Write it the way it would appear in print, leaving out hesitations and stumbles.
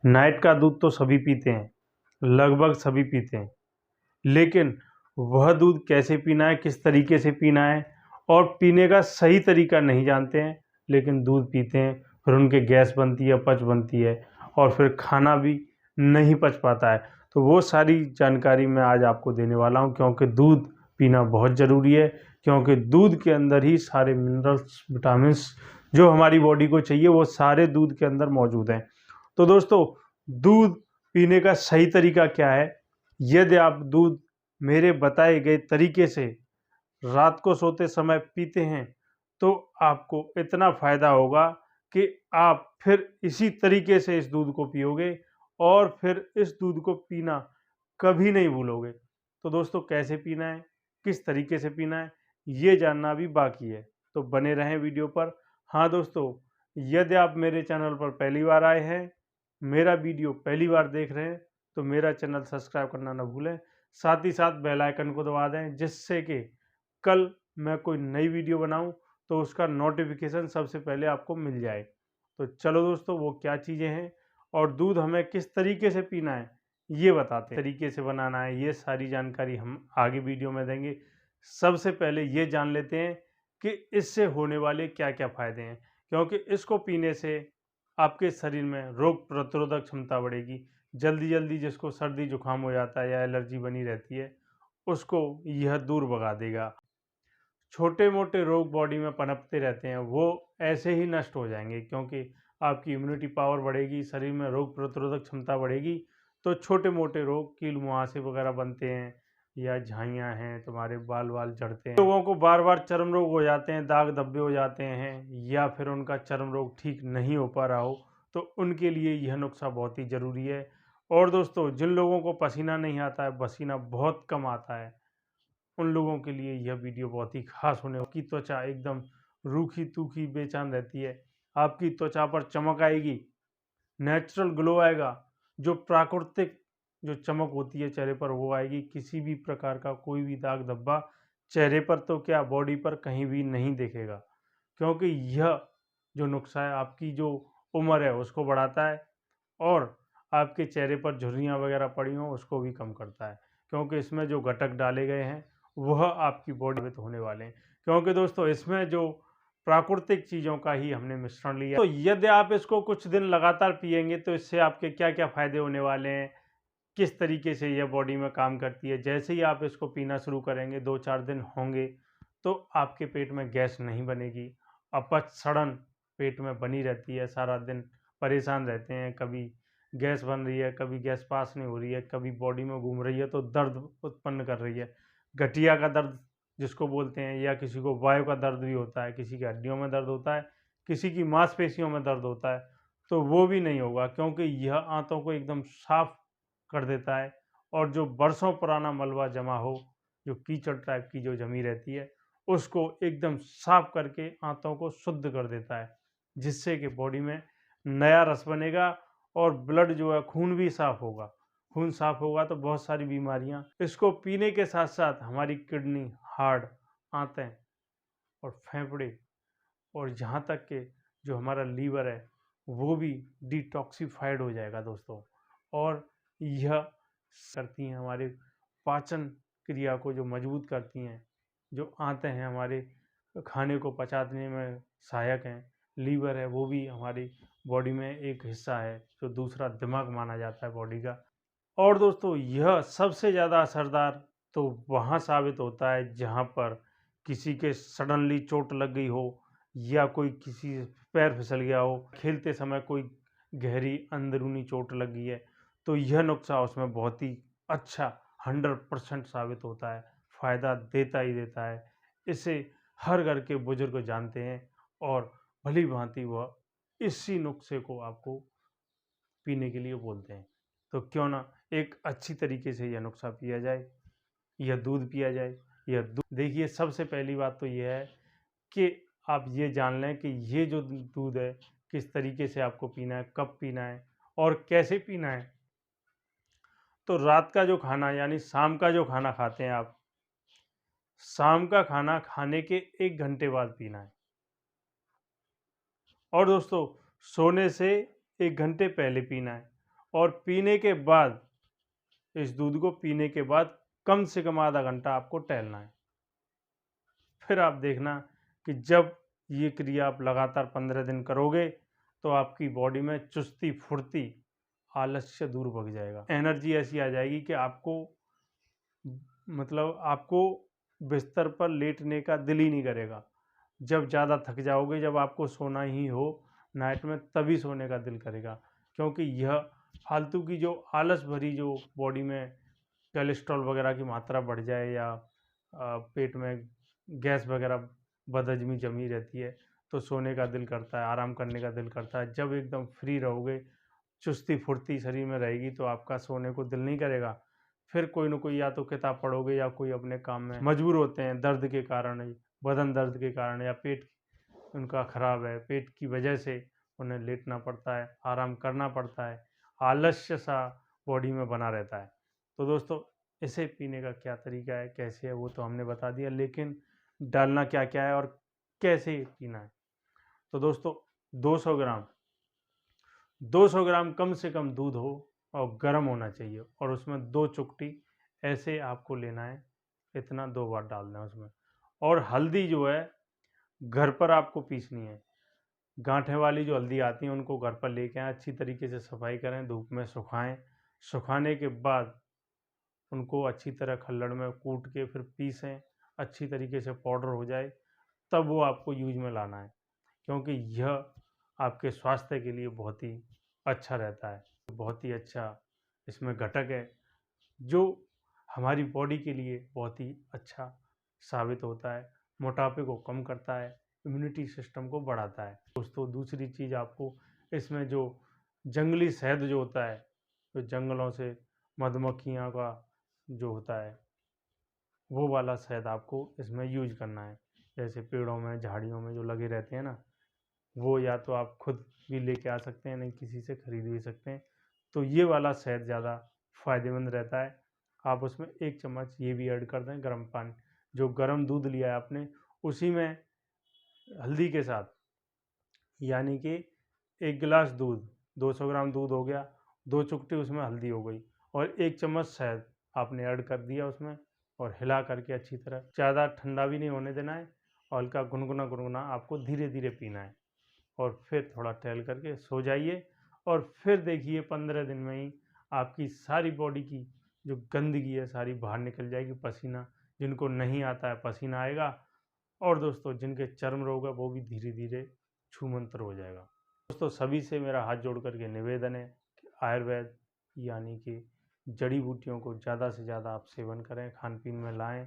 Night का दूध तो सभी पीते हैं, लगभग सभी पीते हैं, लेकिन वह दूध कैसे पीना है, किस तरीके से पीना है और पीने का सही तरीका नहीं जानते हैं, लेकिन दूध पीते हैं, फिर उनके गैस बनती है, अपच बनती है और फिर खाना भी नहीं पच पाता है। तो वो सारी जानकारी मैं आज आपको देने वाला हूँ, क्योंकि दूध पीना बहुत ज़रूरी है, क्योंकि दूध के अंदर ही सारे मिनरल्स, विटामिन्स जो हमारी बॉडी को चाहिए वो सारे दूध के अंदर मौजूद हैं। तो दोस्तों, दूध पीने का सही तरीका क्या है? यदि आप दूध मेरे बताए गए तरीके से रात को सोते समय पीते हैं तो आपको इतना फ़ायदा होगा कि आप फिर इसी तरीके से इस दूध को पियोगे और फिर इस दूध को पीना कभी नहीं भूलोगे। तो दोस्तों, कैसे पीना है, किस तरीके से पीना है, ये जानना भी बाकी है, तो बने रहें वीडियो पर। हाँ दोस्तों, यदि आप मेरे चैनल पर पहली बार आए हैं, मेरा वीडियो पहली बार देख रहे हैं, तो मेरा चैनल सब्सक्राइब करना ना भूलें। साथ ही साथ बेल आइकन को दबा दें, जिससे कि कल मैं कोई नई वीडियो बनाऊं तो उसका नोटिफिकेशन सबसे पहले आपको मिल जाए। तो चलो दोस्तों, वो क्या चीज़ें हैं और दूध हमें किस तरीके से पीना है ये बताते हैं, तरीके से बनाना है, ये सारी जानकारी हम आगे वीडियो में देंगे। सबसे पहले ये जान लेते हैं कि इससे होने वाले क्या क्या फ़ायदे हैं, क्योंकि इसको पीने से आपके शरीर में रोग प्रतिरोधक क्षमता बढ़ेगी। जल्दी जल्दी जिसको सर्दी जुकाम हो जाता है या एलर्जी बनी रहती है, उसको यह दूर भगा देगा। छोटे मोटे रोग बॉडी में पनपते रहते हैं, वो ऐसे ही नष्ट हो जाएंगे, क्योंकि आपकी इम्यूनिटी पावर बढ़ेगी, शरीर में रोग प्रतिरोधक क्षमता बढ़ेगी। तो छोटे मोटे रोग, कील मुहासे वगैरह बनते हैं या झाइयाँ हैं, तुम्हारे बाल बाल झड़ते हैं, लोगों को बार बार चर्म रोग हो जाते हैं, दाग धब्बे हो जाते हैं, या फिर उनका चर्म रोग ठीक नहीं हो पा रहा हो, तो उनके लिए यह नुस्खा बहुत ही ज़रूरी है। और दोस्तों, जिन लोगों को पसीना नहीं आता है, पसीना बहुत कम आता है, उन लोगों के लिए यह वीडियो बहुत ही खास होने। आपकी त्वचा एकदम रूखी तूखी बेचैन रहती है, आपकी त्वचा पर चमक आएगी, नेचुरल ग्लो आएगा, जो प्राकृतिक जो चमक होती है चेहरे पर वो आएगी। किसी भी प्रकार का कोई भी दाग धब्बा चेहरे पर तो क्या, बॉडी पर कहीं भी नहीं दिखेगा, क्योंकि यह जो नुस्खा है आपकी जो उम्र है उसको बढ़ाता है और आपके चेहरे पर झुर्रियाँ वगैरह पड़ी हों उसको भी कम करता है, क्योंकि इसमें जो घटक डाले गए हैं वह आपकी बॉडी में तो होने वाले हैं, क्योंकि दोस्तों इसमें जो प्राकृतिक चीज़ों का ही हमने मिश्रण लिया। तो यदि आप इसको कुछ दिन लगातार पिएंगे तो इससे आपके क्या क्या फ़ायदे होने वाले हैं, किस तरीके से यह बॉडी में काम करती है। जैसे ही आप इसको पीना शुरू करेंगे, 2-4 दिन होंगे, तो आपके पेट में गैस नहीं बनेगी, अपच सड़न पेट में बनी रहती है, सारा दिन परेशान रहते हैं, कभी गैस बन रही है, कभी गैस पास नहीं हो रही है, कभी बॉडी में घूम रही है तो दर्द उत्पन्न कर रही है, गठिया का दर्द जिसको बोलते हैं, या किसी को वायु का दर्द भी होता है, किसी की हड्डियों में दर्द होता है, किसी की मांसपेशियों में दर्द होता है, तो वो भी नहीं होगा, क्योंकि यह आंतों को एकदम साफ कर देता है। और जो बरसों पुराना मलबा जमा हो, जो कीचड़ टाइप की जो जमी रहती है, उसको एकदम साफ करके आंतों को शुद्ध कर देता है, जिससे कि बॉडी में नया रस बनेगा और ब्लड जो है, खून भी साफ होगा। खून साफ होगा तो बहुत सारी बीमारियां, इसको पीने के साथ साथ हमारी किडनी, हार्ट, आंतें और फेफड़े और यहाँ तक के जो हमारा लीवर है वो भी डिटॉक्सिफाइड हो जाएगा दोस्तों। और यह करती हैं हमारे पाचन क्रिया को जो मजबूत करती हैं, जो आंतें हैं हमारे खाने को पचाने में सहायक हैं, लीवर है वो भी हमारी बॉडी में एक हिस्सा है, जो दूसरा दिमाग माना जाता है बॉडी का। और दोस्तों, यह सबसे ज़्यादा असरदार तो वहाँ साबित होता है जहाँ पर किसी के सडनली चोट लग गई हो, या कोई किसी पैर फिसल गया हो, खेलते समय कोई गहरी अंदरूनी चोट लग गई है, तो यह नुस्खा उसमें बहुत ही अच्छा 100% साबित होता है, फ़ायदा देता ही देता है। इसे हर घर के बुजुर्ग जानते हैं और भली भांति वह इसी नुस्खे को आपको पीने के लिए बोलते हैं। तो क्यों ना एक अच्छी तरीके से यह नुस्खा पिया जाए, यह दूध पिया जाए। यह दूध, देखिए सबसे पहली बात तो यह है कि आप ये जान लें कि ये जो दूध है किस तरीके से आपको पीना है, कब पीना है और कैसे पीना है। तो रात का जो खाना यानी शाम का जो खाना खाते हैं आप, शाम का खाना खाने के 1 घंटे बाद पीना है। और दोस्तों, सोने से 1 घंटे पहले पीना है। और पीने के बाद, इस दूध को पीने के बाद कम से कम आधा घंटा आपको टहलना है। फिर आप देखना कि जब ये क्रिया आप लगातार 15 दिन करोगे तो आपकी बॉडी में चुस्ती, फुर्ती, आलस्य दूर भग जाएगा। एनर्जी ऐसी आ जाएगी कि आपको बिस्तर पर लेटने का दिल ही नहीं करेगा। जब ज़्यादा थक जाओगे, जब आपको सोना ही हो नाइट में, तभी सोने का दिल करेगा। क्योंकि यह फालतू की जो आलस भरी जो बॉडी में कोलेस्ट्रॉल वगैरह की मात्रा बढ़ जाए या पेट में गैस वगैरह बदहजमी जमी रहती है, तो सोने का दिल करता है, आराम करने का दिल करता है। जब एकदम फ्री रहोगे, चुस्ती फुर्ती शरीर में रहेगी, तो आपका सोने को दिल नहीं करेगा। फिर कोई ना कोई या तो किताब पढ़ोगे या कोई अपने काम में मजबूर होते हैं, दर्द के कारण, बदन दर्द के कारण, या पेट उनका खराब है, पेट की वजह से उन्हें लेटना पड़ता है, आराम करना पड़ता है, आलस्य सा बॉडी में बना रहता है। तो दोस्तों, इसे पीने का क्या तरीका है, कैसे है, वो तो हमने बता दिया, लेकिन डालना क्या क्या है और कैसे पीना है। तो दोस्तों, 200 ग्राम कम से कम दूध हो और गर्म होना चाहिए, और उसमें 2 चुटकी ऐसे आपको लेना है, इतना 2 बार डालना है उसमें। और हल्दी जो है घर पर आपको पीसनी है। गांठे वाली जो हल्दी आती है उनको घर पर लेके आएँ, अच्छी तरीके से सफाई करें, धूप में सुखाएं। सुखाने के बाद उनको अच्छी तरह खल्लड़ में कूट के फिर पीसें, अच्छी तरीके से पाउडर हो जाए, तब वो आपको यूज में लाना है। क्योंकि यह आपके स्वास्थ्य के लिए बहुत ही अच्छा रहता है, बहुत ही अच्छा इसमें घटक है जो हमारी बॉडी के लिए बहुत ही अच्छा साबित होता है। मोटापे को कम करता है, इम्यूनिटी सिस्टम को बढ़ाता है। दोस्तों, दूसरी चीज़ आपको इसमें जो जंगली शहद जो होता है, जो जंगलों से मधुमक्खियाँ का जो होता है, वो वाला शहद आपको इसमें यूज करना है। जैसे पेड़ों में, झाड़ियों में जो लगे रहते हैं ना, वो या तो आप खुद भी लेके आ सकते हैं, नहीं किसी से खरीद भी सकते हैं। तो ये वाला शहद ज़्यादा फ़ायदेमंद रहता है। आप उसमें 1 चम्मच ये भी ऐड कर दें, गर्म पानी, जो गर्म दूध लिया है आपने, उसी में हल्दी के साथ, यानी कि 1 गिलास दूध, 200 ग्राम दूध हो गया, 2 चुटकी उसमें हल्दी हो गई, और 1 चम्मच शहद आपने ऐड कर दिया उसमें, और हिला करके अच्छी तरह, ज़्यादा ठंडा भी नहीं होने देना है, और हल्का गुनगुना गुनगुना आपको धीरे धीरे पीना है। और फिर थोड़ा टहल करके सो जाइए, और फिर देखिए 15 दिन में ही आपकी सारी बॉडी की जो गंदगी है सारी बाहर निकल जाएगी। पसीना, जिनको नहीं आता है पसीना आएगा, और दोस्तों जिनके चर्म रोग है वो भी धीरे धीरे छूमंतर हो जाएगा। दोस्तों, सभी से मेरा हाथ जोड़ करके निवेदन है कि आयुर्वेद यानी कि जड़ी बूटियों को ज़्यादा से ज़्यादा आप सेवन करें, खान पीन में लाएं।